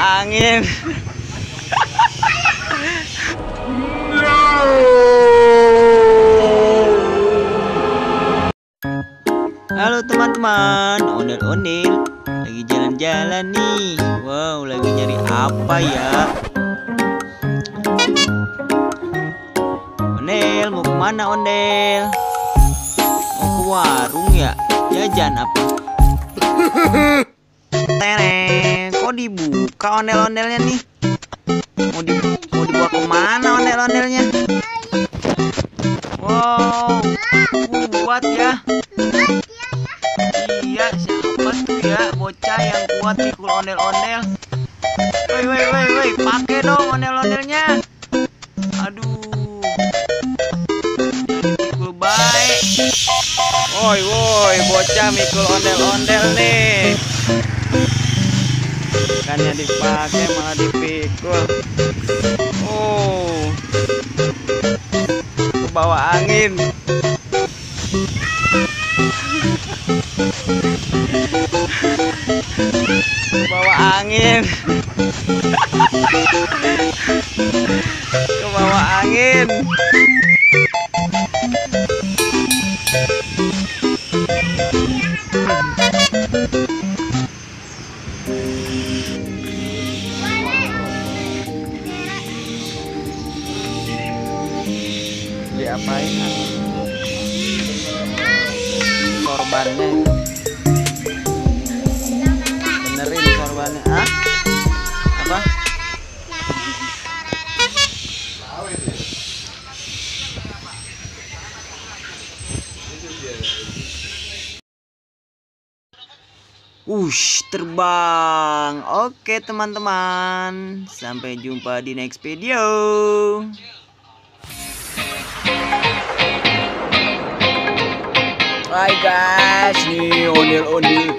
angin. Halo teman-teman, ondel-ondel lagi jalan-jalan nih. Wow, lagi nyari apa ya? Ondel, mau kemana Ondel? Mau ke warung ya? Jajan apa? Tereng, kok dibuka ondel-ondelnya nih? Mau dibawa kemana ondel-ondelnya? Wow, kuat ya. Iya, siapa tuh ya bocah yang kuat pikul ondel-ondel? Woi, pakai dong ondel-ondelnya. Aduh, jadi pikul baik. Woi, bocah mikul ondel-ondel nih. Bukannya dipakai malah dipikul. Oh, kebawa angin. Kebawa angin. Kebawa angin. Diapain? Korbannya benerin korbannya. Hah? Apa? Terbang. Oke teman-teman, sampai jumpa di next video. Hai guys, nih ondel-ondel